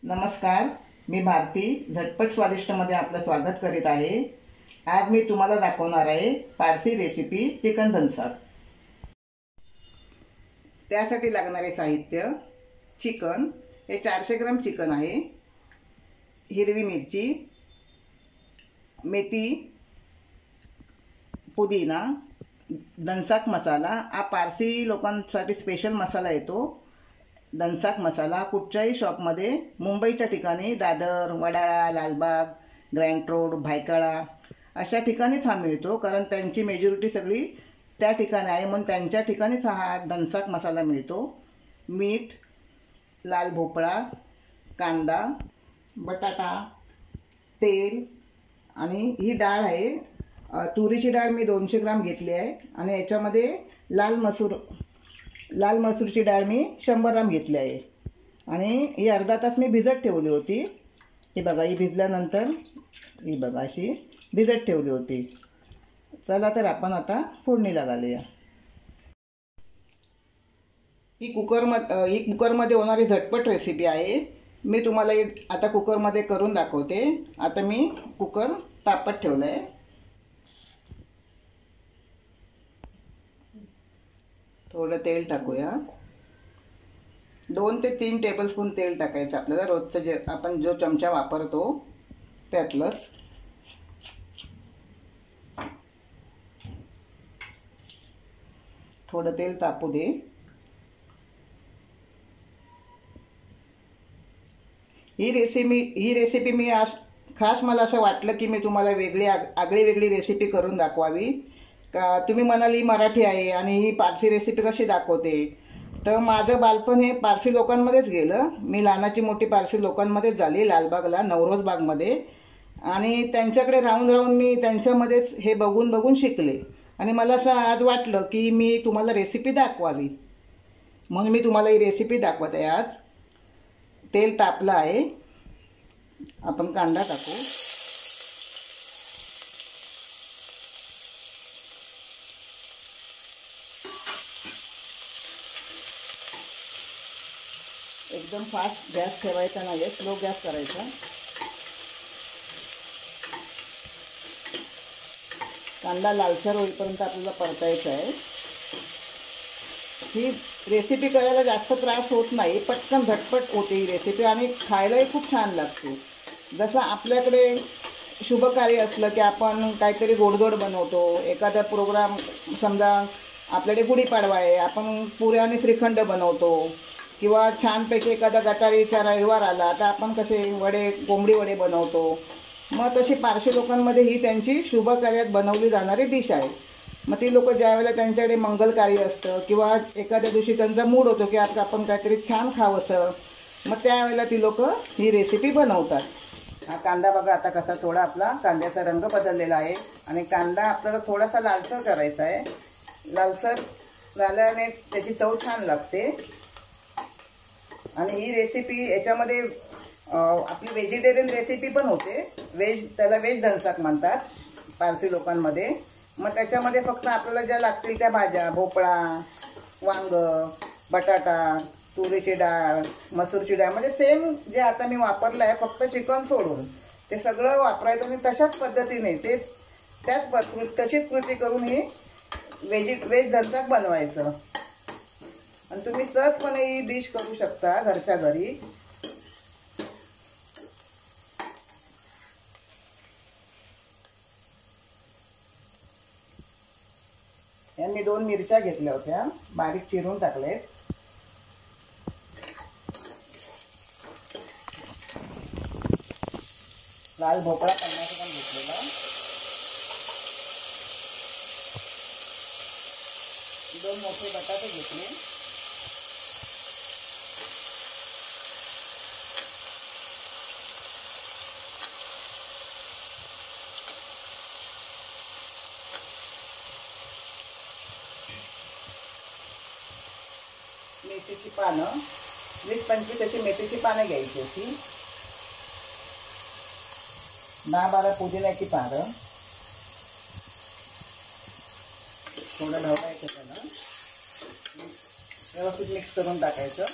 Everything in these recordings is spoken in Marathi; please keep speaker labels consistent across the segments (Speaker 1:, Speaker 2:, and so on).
Speaker 1: नमस्कार, मी भारती झटपट स्वादिष्टमध्ये आपलं स्वागत करीत आहे। आज मी तुम्हाला दाखवणार आहे पारसी रेसिपी चिकन धनसाक। त्यासाठी लागणारे साहित्य चिकन, हे 400 ग्राम चिकन आहे, हिरवी मिरची, मेथी, पुदीना, धनसाक मसाला। हा पारसी लोकांसाठी स्पेशल मसाला येतो। धनसाक मसाला कुठच्याही शॉपमध्ये मुंबईच्या ठिकाणी दादर, वडाळा, लालबाग, ग्रँड रोड, भायखळा अशा ठिकाणीच हा मिळतो, कारण त्यांची मेजॉरिटी सगळी त्या ठिकाणी आहे, म्हणून त्यांच्या ठिकाणीच हा धनसाक मसाला मिळतो। मीठ, लाल भोपळा, कांदा, बटाटा, तेल आणि ही डाळ आहे, तुरीची डाळ मी 200 ग्राम घेतली आहे आणि याच्यामध्ये लाल मसूरची डाळ मी 100 ग्राम घेतली आहे आणि ही अर्धा तास मी भिजत ठेवली होती। ही बघा, ही भिजल्यानंतर ही बघा अशी भिजत ठेवली होती। चला तर आपण आता फोडणीला घालूया। ही कुकरमध्ये होणारी झटपट रेसिपी आहे। मी तुम्हाला आता कुकरमध्ये करून दाखवते। आता मी कुकर तापत ठेवलं आहे। थोडं तेल टाकूया, 2 ते 3 टेबलस्पून तेल टाकायचं आपल्याला। रोजचं जे आपण जो चमचा वापरतो त्यातलंच। थोडं तेल तापू दे। ही रेसिपी मी आज खास मला असं वाटलं की मी तुम्हाला आगळी रेसिपी करून दाखवावी। का तुम्ही म्हणाली मराठी आहे आणि ही पारसी रेसिपी कशी दाखवते, तर माझं बालपण हे पारसी लोकांमध्येच गेलं। मी लहानाची मोठी पारसी लोकांमध्येच झाली, लालबागला, नवरोज बागमध्ये, आणि त्यांच्याकडे राहून मी त्यांच्यामध्येच हे बघून शिकले आणि मला असं आज वाटलं की मी तुम्हाला रेसिपी दाखवावी, म्हणून मी तुम्हाला ही रेसिपी दाखवत आहे आज। तेल तापलं आहे, आपण कांदा टाकू। एकदम फास्ट गॅस ठेवायचा नाही, स्लो गॅस करायचा। कांदा लालसर होईपर्यंत आपल्याला परतायचा आहे। ही रेसिपी करायला जास्त त्रास होत नाही, पटकन झटपट होते ही रेसिपी आणि खायलाही खूप छान लागते। जसं आपल्याकडे शुभ कार्य असलं की आपण काहीतरी गोडधोड बनवतो, एखादा प्रोग्राम समजा आपल्याकडे गुढीपाडवा आहे, आपण पुऱ्या आणि श्रीखंड बनवतो, किंवा छानपैकी एखादा गटारीचा रविवार आला तर आपण कसे कोंबडी वडे बनवतो। मग तशी पारशी लोकांमध्ये ही त्यांची शुभ कार्यात बनवली जाणारी डिश आहे। मग ती लोक ज्या वेळेला त्यांच्याकडे मंगल कार्य असतं किंवा एखाद्या दिवशी त्यांचा मूड होतो की आज आपण काहीतरी छान खावंसं, मग त्यावेळेला ती लोक ही रेसिपी बनवतात। हा कांदा बघा आता कसा थोडा आपला कांद्याचा रंग बदललेला आहे आणि कांदा आपल्याला थोडासा लालसर करायचा आहे। लालसर झाल्याने त्याची चव छान लागते। आणि ही रेसिपी याच्यामध्ये आपली व्हेजिटेरियन रेसिपी पण होते, त्याला व्हेज धनसाक म्हणतात पारसी लोकांमध्ये। मग त्याच्यामध्ये फक्त आपल्याला ज्या लागतील त्या भाज्या, भोपळा, वांग, बटाटा, तुरीची डाळ, मसूरची डाळ, म्हणजे सेम जे आता मी वापरलं आहे, फक्त चिकन सोडून ते सगळं वापरायचं आणि तशाच पद्धतीने तशीच कृती करून हे व्हेज धनसाक बनवायचं आणि तुम्ही सहजपणे ही डिश करू शकता घरच्या घरी। मी 2 मिरच्या घेतल्या होत्या, बारीक चिरून टाकलेत। लाल भोपळा 50 ग्राम घेतलेला, 2 मोठे बटाटे घेतले, मेथीची पानं 20-25 अशी मेथीची पानं घ्यायची अशी, 10-12 पुदिन्याची पानं, थोडं ढवळायचं, त्याला व्यवस्थित मिक्स करून टाकायचं।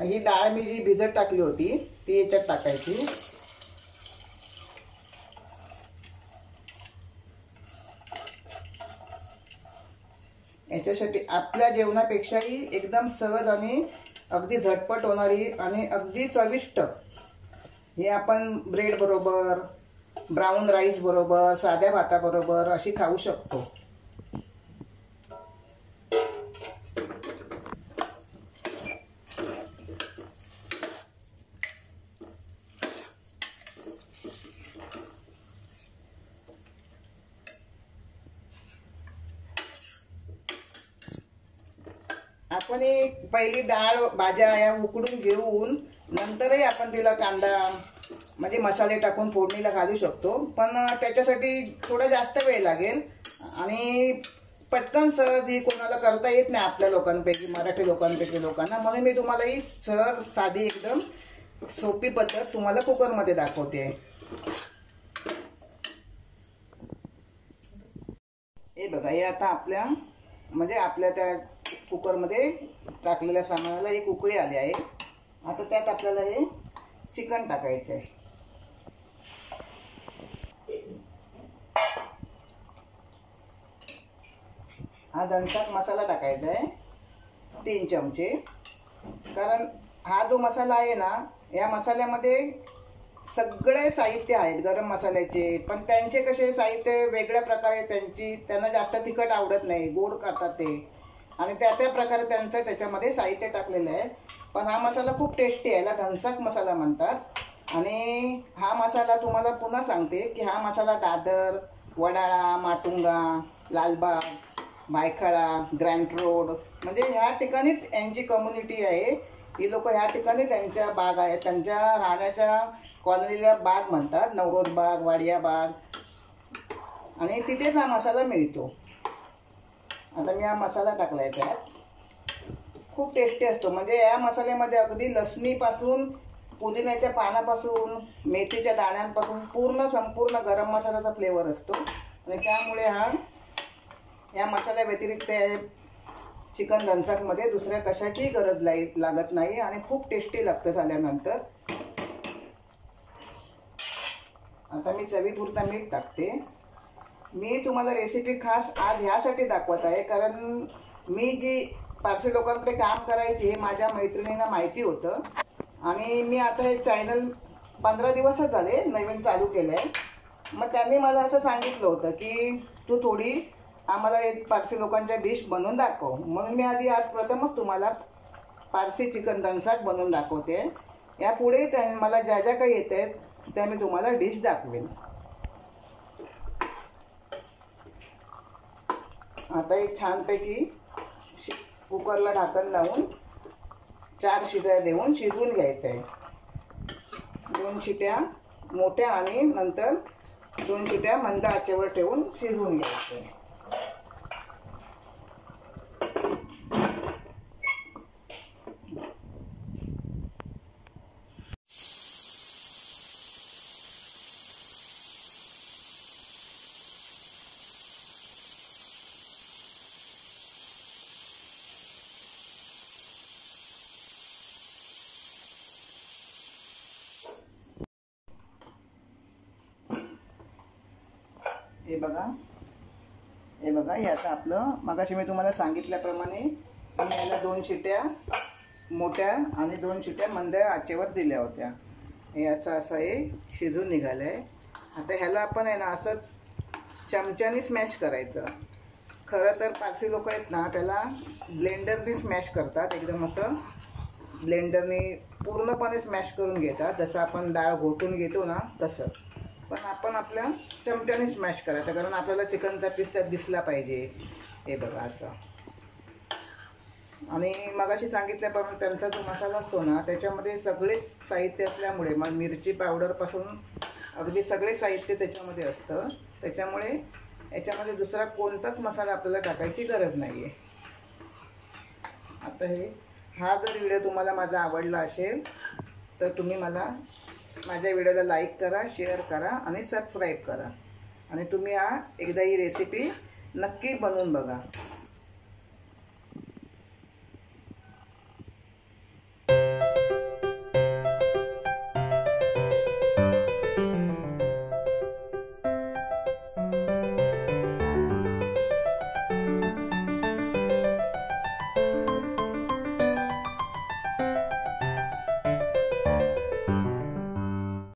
Speaker 1: ही डाळ मी जी भिजत टाकली होती ती याच्यात टाकायची. याच्यासाठी आपल्या जेवणापेक्षाही एकदम सहज आणि अगदी झटपट होणारी आणि अगदी चविष्ट हे आपण ब्रेड बरोबर, ब्राऊन राईस बरोबर, साध्या भाताबरोबर अशी खाऊ शकतो. आपण पहिली डाळ भाज्या या उकडून घेऊन नंतरही आपण तिला कांदा म्हणजे मसाले टाकून फोडणीला घालू शकतो, पण त्याच्यासाठी थोडा जास्त वेळ लागेल आणि पटकन सहज ही कोणाला करता येत नाही आपल्या लोकांपैकी, मराठी लोकांना. म्हणून मी तुम्हाला ही सहज साधी एकदम सोपी पद्धत तुम्हाला कुकरमध्ये दाखवते. हे बघा, हे आता आपल्या त्या कुकरमध्ये टाकलेल्या सामानाला एक उकळी आली आहे. आता त्यात आपल्याला हे चिकन टाकायचं आहे. हा दणसाक मसाला टाकायचा आहे 3 चमचे. कारण हा जो मसाला आहे ना, या मसाल्यामध्ये सगळे साहित्य आहेत गरम मसाल्याचे, पण त्यांचे कसे साहित्य वेगळ्या प्रकारे, त्यांना जास्त तिखट आवडत नाही, गोड खातात ते, आणि त्या प्रकारे त्यांचं त्याच्यामध्ये साहित्य टाकलेलं आहे. पण हा मसाला खूप टेस्टी आहे, याला धनसाक मसाला म्हणतात. आणि हा मसाला तुम्हाला पुन्हा सांगते की हा मसाला दादर, वडाळा, माटुंगा, लालबाग, भायखळा, ग्रँट रोड म्हणजे ह्या ठिकाणीच यांची कम्युनिटी आहे. ही लोक ह्या ठिकाणी त्यांच्या बाग आहेत, त्यांच्या राहण्याच्या कॉलनीला बाग म्हणतात, नवरोज बाग, वाडिया बाग, आणि तिथेच हा मसाला मिळतो. आता मी हा मसाला टाकलाय त्यात. खूप टेस्टी असतो. म्हणजे या मसाल्यामध्ये अगदी लसणीपासून, पुदिन्याच्या पानापासून, मेथीच्या दाण्यांपासून संपूर्ण गरम मसाल्याचा फ्लेवर असतो. आणि त्यामुळे या मसाल्या व्यतिरिक्त चिकन दणसाकमध्ये दुसऱ्या कशाची गरज लागत नाही आणि खूप टेस्टी लागतं झाल्यानंतर. आता मी चवीपुरता मीठ टाकते. मी तुम्हाला रेसिपी खास आज ह्यासाठी दाखवत आहे कारण मी जी पारसी लोकांकडे काम करायची हे माझ्या मैत्रिणींना माहिती होतं, आणि मी आता हे चॅनल 15 दिवसच झाले नवीन चालू केलं आहे. मग त्यांनी मला असं सांगितलं होतं की तू थोडी आम्हाला एक पारसी लोकांच्या डिश बनवून दाखव. म्हणून मी आज प्रथमच तुम्हाला पारसी चिकन दणसाक बनवून दाखवते. यापुढे मला ज्या ज्या काही येत आहेत त्या मी तुम्हाला डिश दाखवेन. आता हे छानपैकी कुकरला ढाकण लावून 4 शिट्या देऊन शिजवून घ्यायचं आहे. 2 शिट्या मोठ्या आणि नंतर 2 शिट्या मंद आचेवर ठेवून शिजवून घ्यायचं आहे. हे बघा हे आता आपलं मगाशी मी तुम्हाला सांगितल्याप्रमाणे मी याला 2 शिट्या मोठ्या आणि 2 शिट्या मंद आचेवर दिल्या होत्या. हे असं हे शिजून निघालं आहे. आता ह्याला आपण आहे ना असंच चमच्याने स्मॅश करायचं. खरं तर पारसी लोक आहेत ना त्याला ब्लेंडरने स्मॅश करतात, एकदम असं ब्लेंडरने पूर्णपणे स्मॅश करून घेतात, जसं आपण डाळ घोटून घेतो ना तसं. पण आपण आपल्या चमच्याने स्मॅश करायचं कारण आपल्याला चिकनचा पीस त्यात दिसला पाहिजे. हे बघा असं. आणि मगाशी सांगितल्याप्रमाणे त्यांचा जो मसाला असतो ना त्याच्यामध्ये सगळेच साहित्य असल्यामुळे मग मिरची पावडरपासून अगदी सगळे साहित्य त्याच्यामध्ये असतं. त्याच्यामुळे याच्यामध्ये दुसरा कोणताच मसाला आपल्याला टाकायची गरज नाही आहे. आता हा जर व्हिडिओ तुम्हाला माझा आवडला असेल तर तुम्ही माझ्या व्हिडिओला लाईक करा, शेअर करा आणि सबस्क्राईब करा. आणि तुम्ही एकदा ही रेसिपी नक्की बनवून बघा.